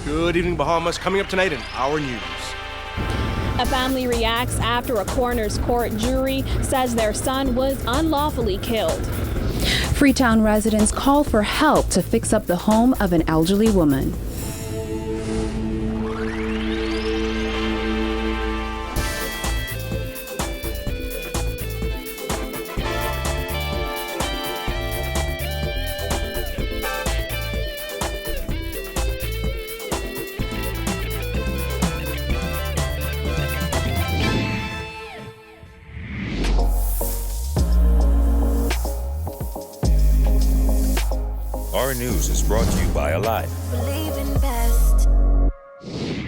Good evening, Bahamas. Coming up tonight in Our News. A family reacts after a coroner's court jury says their son was unlawfully killed. Freetown residents call for help to fix up the home of an elderly woman. Our News is brought to you by Alive.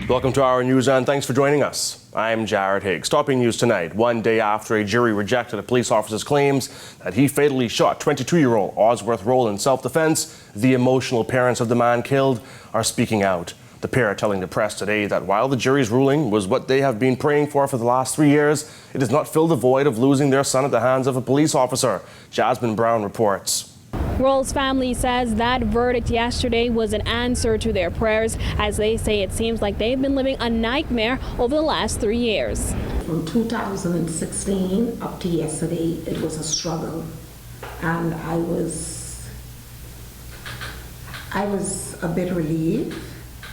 Welcome to Our News, and thanks for joining us. I'm Jared Higgs. Topping news tonight, one day after a jury rejected a police officer's claims that he fatally shot 22-year-old Osworth Roll in self-defense, the emotional parents of the man killed are speaking out. The pair are telling the press today that while the jury's ruling was what they have been praying for the last 3 years, it does not fill the void of losing their son at the hands of a police officer. Jasmine Brown reports. Roll's family says that verdict yesterday was an answer to their prayers, as they say it seems like they've been living a nightmare over the last 3 years. From 2016 up to yesterday, it was a struggle, and I was a bit relieved.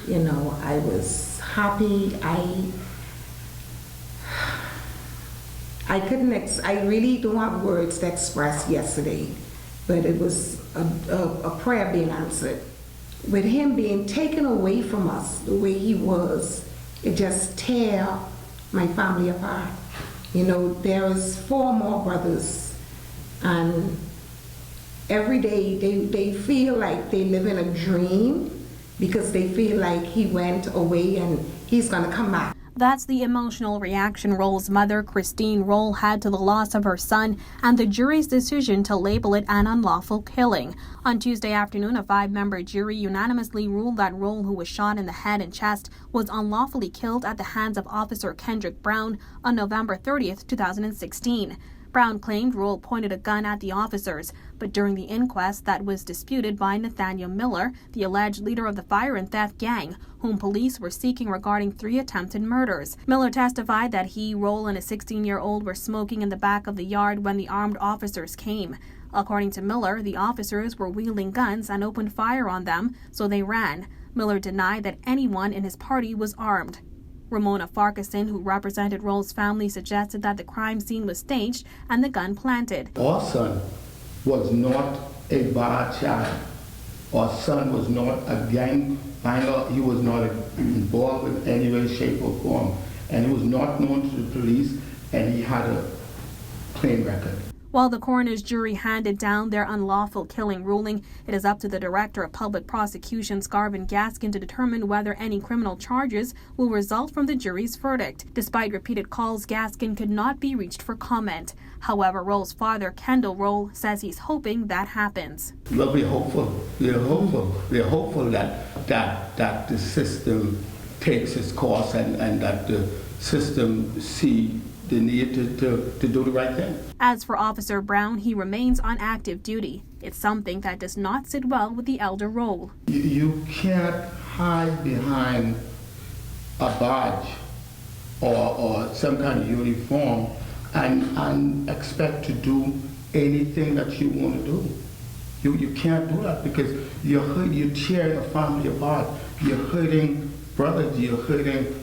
You know, I was happy. I really don't have words to express yesterday. But it was a prayer being answered. With him being taken away from us the way he was, it just tear my family apart. You know, there is 4 more brothers, and every day they feel like they live in a dream because they feel like he went away and he's gonna come back. That's the emotional reaction Roll's mother, Christine Roll, had to the loss of her son and the jury's decision to label it an unlawful killing. On Tuesday afternoon, a 5-member jury unanimously ruled that Roll, who was shot in the head and chest, was unlawfully killed at the hands of Officer Kendrick Brown on November 30th, 2016. Brown claimed Roll pointed a gun at the officers, but during the inquest that was disputed by Nathaniel Miller, the alleged leader of the fire and theft gang, whom police were seeking regarding 3 attempted murders. Miller testified that he, Roll, and a 16-year-old were smoking in the back of the yard when the armed officers came. According to Miller, the officers were wielding guns and opened fire on them, so they ran. Miller denied that anyone in his party was armed. Ramona Farquharson, who represented Roll's family, suggested that the crime scene was staged and the gun planted. Our son was not a bad child. Our son was not a gang banger. He was not involved in any way, shape, or form. And he was not known to the police, and he had a clean record. While the coroner's jury handed down their unlawful killing ruling, it is up to the Director of Public Prosecutions, Garvin Gaskin, to determine whether any criminal charges will result from the jury's verdict. Despite repeated calls, Gaskin could not be reached for comment. However, Roll's father, Kendall Roll, says he's hoping that happens. Well, we're hopeful. We're hopeful. We're hopeful that the system takes its course and that the system see the need to do the right thing. As for Officer Brown, he remains on active duty. It's something that does not sit well with the elder Roll. You can't hide behind a badge or some kind of uniform and expect to do anything that you want to do. You can't do that because you're tearing a family apart. You're hurting brothers, you're hurting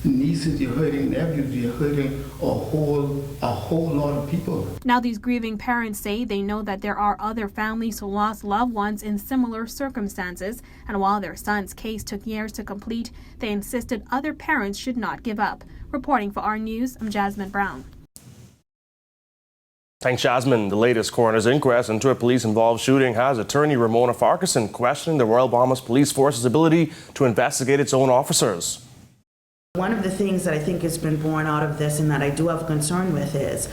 nieces, you're hurting nephews, you're hurting a whole lot of people. Now these grieving parents say they know that there are other families who lost loved ones in similar circumstances, and while their son's case took years to complete, they insisted other parents should not give up. Reporting for Our News, I'm Jasmine Brown. Thanks, Jasmine. The latest coroner's inquest into a police-involved shooting has attorney Ramona Farquharson questioning the Royal Bahamas Police Force's ability to investigate its own officers. One of the things that I think has been born out of this and that I do have concern with is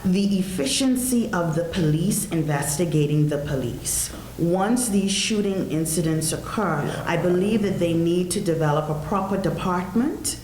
the efficiency of the police investigating the police. Once these shooting incidents occur, I believe that they need to develop a proper department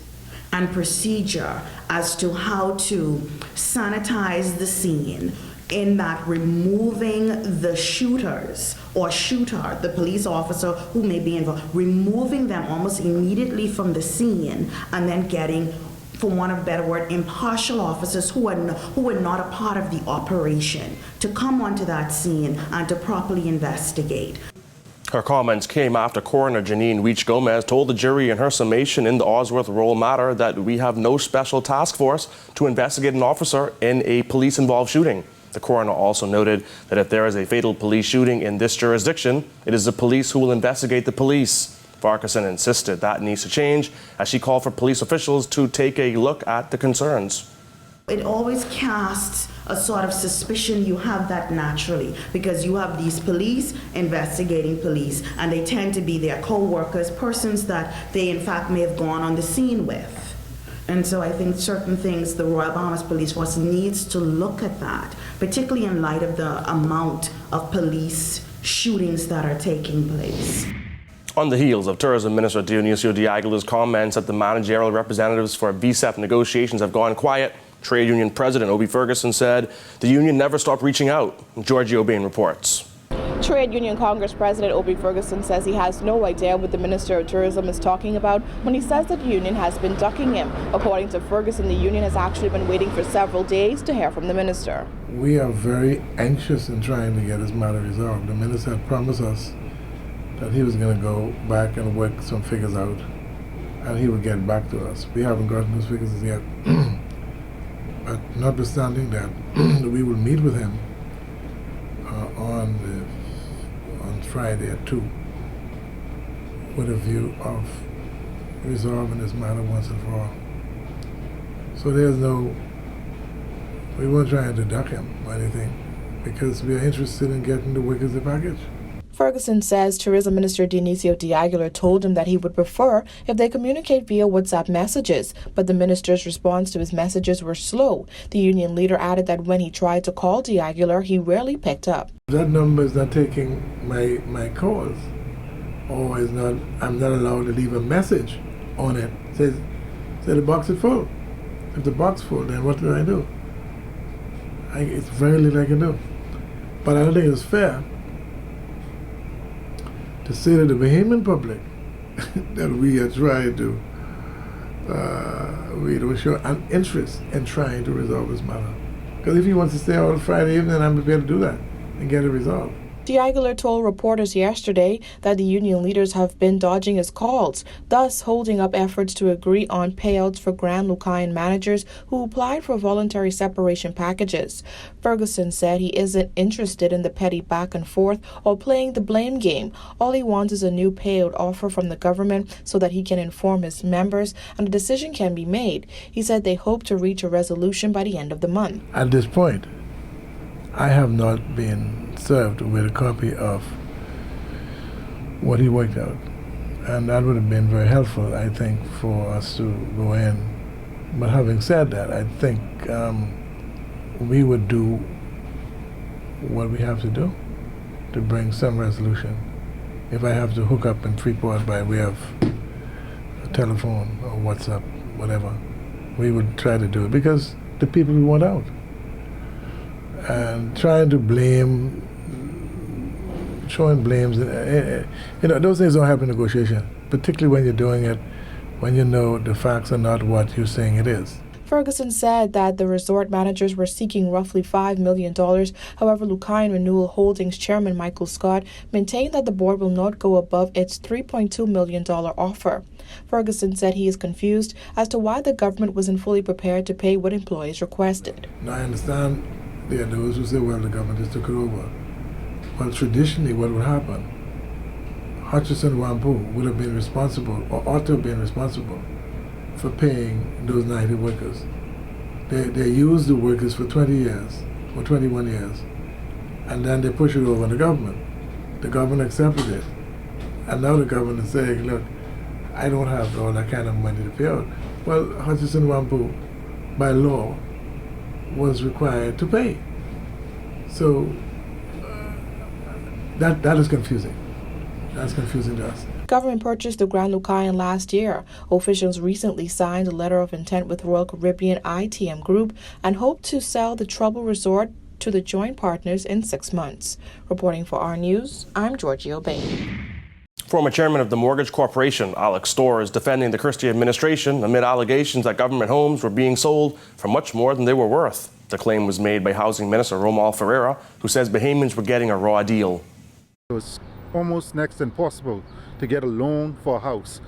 and procedure as to how to sanitize the scene, in that removing the shooters or shooter, the police officer who may be involved, removing them almost immediately from the scene and then getting, for want of a better word, impartial officers who are not a part of the operation to come onto that scene and to properly investigate. Her comments came after Coroner Janine Weech-Gomez told the jury in her summation in the Osworth Roll matter that we have no special task force to investigate an officer in a police-involved shooting. The coroner also noted that if there is a fatal police shooting in this jurisdiction, it is the police who will investigate the police. Farquharson insisted that needs to change as she called for police officials to take a look at the concerns. It always casts a sort of suspicion. You have that naturally because you have these police investigating police, and they tend to be their co-workers, persons that they in fact may have gone on the scene with. And so I think certain things the Royal Bahamas Police Force needs to look at that, particularly in light of the amount of police shootings that are taking place. On the heels of Tourism Minister Dionisio de Aguilar's comments that the managerial representatives for VSEP negotiations have gone quiet, Trade Union President Obie Ferguson said the union never stopped reaching out. Georgie O'Bain reports. Trade Union Congress President Obie Ferguson says he has no idea what the Minister of Tourism is talking about when he says that the union has been ducking him. According to Ferguson, the union has actually been waiting for several days to hear from the minister. We are very anxious in trying to get this matter resolved. The minister had promised us that he was going to go back and work some figures out and he would get back to us. We haven't gotten those figures yet. But notwithstanding that, we will meet with him on Friday at 2 with a view of resolving this matter once and for all. So we weren't trying to duck him or anything because we are interested in getting the workers the package. Ferguson says Tourism Minister Dionisio de Aguilar told him that he would prefer if they communicate via WhatsApp messages, but the minister's response to his messages were slow. The union leader added that when he tried to call de Aguilar, he rarely picked up. That number is not taking my calls, or is not. I'm not allowed to leave a message on it. Say the box is full. If the box is full, then what do I do? It's very little I can do. But I don't think it's fair to say to the Bahamian public that we are trying to show an interest in trying to resolve this matter. Because if he wants to stay all Friday evening, I'm prepared to do that and get it resolved. De Aguilar told reporters yesterday that the union leaders have been dodging his calls, thus holding up efforts to agree on payouts for Grand Lucayan managers who applied for voluntary separation packages. Ferguson said he isn't interested in the petty back and forth or playing the blame game. All he wants is a new payout offer from the government so that he can inform his members and a decision can be made. He said they hope to reach a resolution by the end of the month. At this point, I have not been served with a copy of what he worked out. And that would have been very helpful, I think, for us to go in. But having said that, I think we would do what we have to do to bring some resolution. If I have to hook up in Freeport by way of a telephone or WhatsApp, whatever, we would try to do it because the people we want out. And trying to blame, showing blames, those things don't happen in negotiation, particularly when you're doing it when you know the facts are not what you're saying it is. Ferguson said that the resort managers were seeking roughly $5 million. However, Lucayan Renewal Holdings chairman Michael Scott maintained that the board will not go above its $3.2 million offer. Ferguson said he is confused as to why the government wasn't fully prepared to pay what employees requested. Now, I understand there are those who say, well, the government just took it over. Well, traditionally, what would happen? Hutchison Wampu would have been responsible, or ought to have been responsible, for paying those 90 workers. They used the workers for 20 years, or 21 years, and then they push it over on the government. The government accepted it. And now the government is saying, look, I don't have all that kind of money to pay out. Well, Hutchison Wampu, by law, was required to pay. So that is confusing. That's confusing to us. Government purchased the Grand Lucayan last year. Officials recently signed a letter of intent with Royal Caribbean ITM Group and hope to sell the Trouble Resort to the joint partners in 6 months. Reporting for our news, I'm Georgie Obey. Former chairman of the Mortgage Corporation, Alex Storr, is defending the Christie administration amid allegations that government homes were being sold for much more than they were worth. The claim was made by Housing Minister Romuald Ferreira, who says Bahamians were getting a raw deal. It was almost next to impossible to get a loan for a house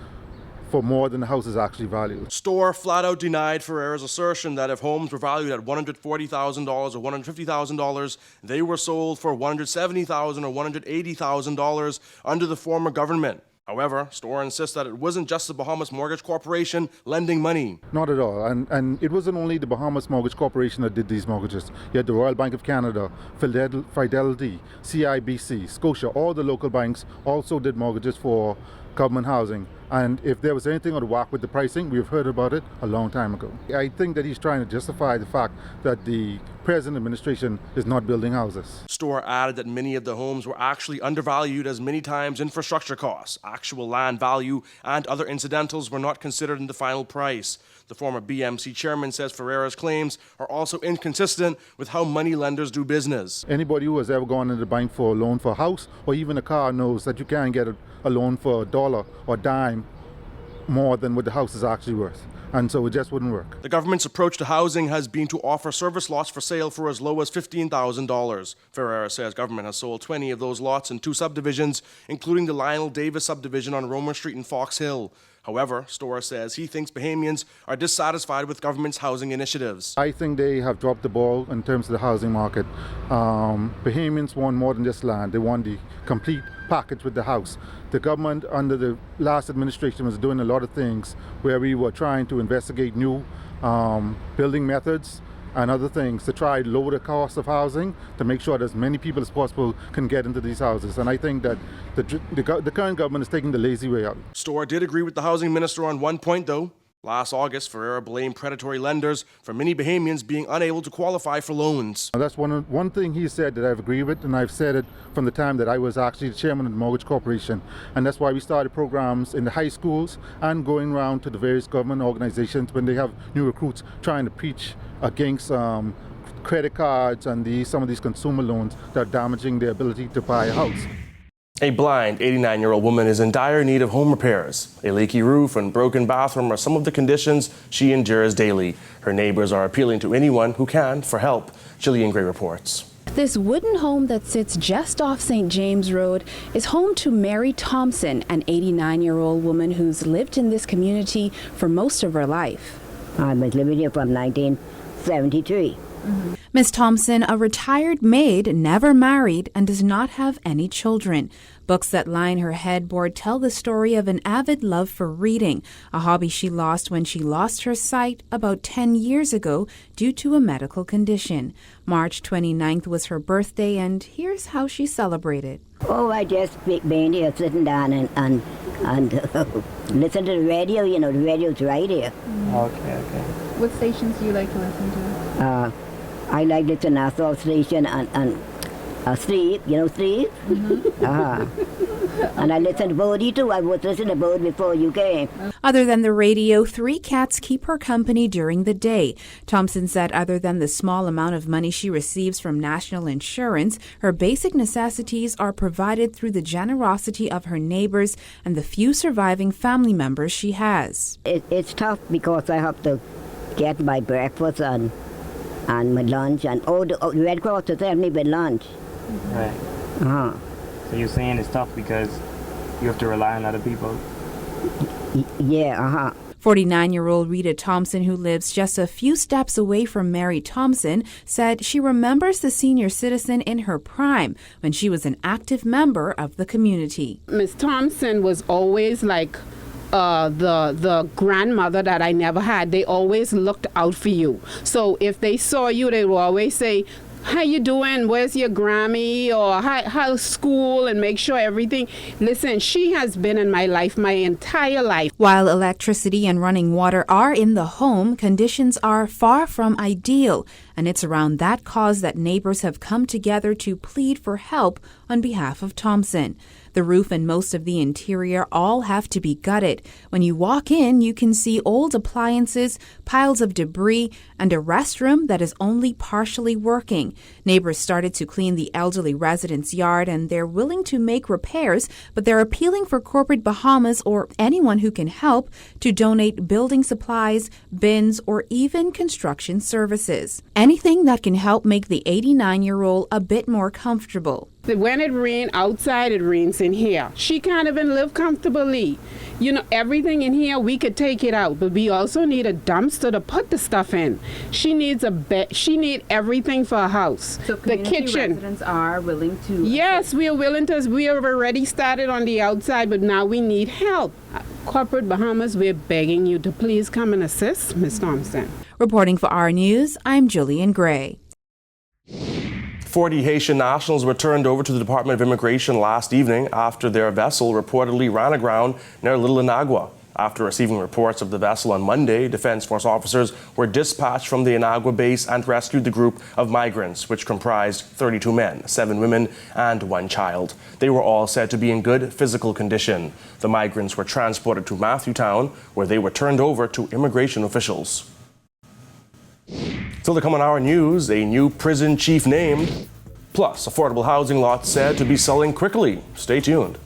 for more than the house is actually valued. Storr flat out denied Ferreira's assertion that if homes were valued at $140,000 or $150,000, they were sold for $170,000 or $180,000 under the former government. However, Storr insists that it wasn't just the Bahamas Mortgage Corporation lending money. Not at all. And it wasn't only the Bahamas Mortgage Corporation that did these mortgages. You had the Royal Bank of Canada, Fidelity, CIBC, Scotia, all the local banks also did mortgages for government housing. And if there was anything out of whack with the pricing, we've heard about it a long time ago. I think that he's trying to justify the fact that the present administration is not building houses. Storr added that many of the homes were actually undervalued, as many times infrastructure costs, actual land value, and other incidentals were not considered in the final price. The former BMC chairman says Ferreira's claims are also inconsistent with how money lenders do business. Anybody who has ever gone into the bank for a loan for a house or even a car knows that you can't get a loan for $1 or dime more than what the house is actually worth. And so it just wouldn't work. The government's approach to housing has been to offer service lots for sale for as low as $15,000. Ferreira says government has sold 20 of those lots in 2 subdivisions, including the Lionel Davis subdivision on Romer Street in Fox Hill. However, Storr says he thinks Bahamians are dissatisfied with government's housing initiatives. I think they have dropped the ball in terms of the housing market. Bahamians want more than just land. They want the complete package with the house. The government under the last administration was doing a lot of things where we were trying to investigate new building methods and other things to try to lower the cost of housing to make sure that as many people as possible can get into these houses. And I think that the current government is taking the lazy way out. Storr did agree with the housing minister on one point, though. Last August, Ferreira blamed predatory lenders for many Bahamians being unable to qualify for loans. Now that's one thing he said that I've agreed with, and I've said it from the time that I was actually the chairman of the Mortgage Corporation. And that's why we started programs in the high schools and going around to the various government organizations when they have new recruits trying to preach against credit cards and some of these consumer loans that are damaging their ability to buy a house. A blind 89-year-old woman is in dire need of home repairs. A leaky roof and broken bathroom are some of the conditions she endures daily. Her neighbors are appealing to anyone who can for help. Jillian Gray reports. This wooden home that sits just off St. James Road is home to Mary Thompson, an 89-year-old woman who's lived in this community for most of her life. I was living here from 1973. Ms. Thompson, a retired maid, never married, and does not have any children. Books that line her headboard tell the story of an avid love for reading, a hobby she lost when she lost her sight about 10 years ago due to a medical condition. March 29th was her birthday, and here's how she celebrated. Oh, I just been here sitting down and listen to the radio. You know, the radio's right here. Okay. What stations do you like to listen to? I like to listen to Nassau Station and Steve. You know Steve? And I listen to Bodie too. I was listening to Bodie before you came. Other than the radio, 3 cats keep her company during the day. Thompson said other than the small amount of money she receives from national insurance, her basic necessities are provided through the generosity of her neighbors and the few surviving family members she has. It's tough because I have to get my breakfast and my lunch, and the Red Cross to send me with lunch. Right. So you're saying it's tough because you have to rely on other people? Yeah, 49-year-old Rita Thompson, who lives just a few steps away from Mary Thompson, said she remembers the senior citizen in her prime when she was an active member of the community. Ms. Thompson was always like the grandmother that I never had. They always looked out for you. So if they saw you, they would always say, "How you doing? Where's your Grammy?" Or how's school, and make sure everything. Listen, she has been in my life my entire life. While electricity and running water are in the home, conditions are far from ideal, and it's around that cause that neighbors have come together to plead for help on behalf of Thompson. The roof and most of the interior all have to be gutted. When you walk in, you can see old appliances, piles of debris, and a restroom that is only partially working. Neighbors started to clean the elderly residents' yard, and they're willing to make repairs, but they're appealing for corporate Bahamas or anyone who can help to donate building supplies, bins, or even construction services. Anything that can help make the 89-year-old a bit more comfortable. When it rains outside, it rains in here. She can't even live comfortably. You know, everything in here, we could take it out, but we also need a dumpster to put the stuff in. She needs a bed. She needs everything for a house. So the kitchen. Residents are willing to... Yes, we are willing to. We have already started on the outside, but now we need help. Corporate Bahamas, we're begging you to please come and assist, Ms. Thompson. Reporting for our news, I'm Julian Gray. 40 Haitian nationals were turned over to the Department of Immigration last evening after their vessel reportedly ran aground near Little Inagua. After receiving reports of the vessel on Monday, Defense Force officers were dispatched from the Inagua base and rescued the group of migrants, which comprised 32 men, 7 women, and 1 child. They were all said to be in good physical condition. The migrants were transported to Matthewtown, where they were turned over to immigration officials. Still to come on our news, a new prison chief named, plus affordable housing lot said to be selling quickly. Stay tuned.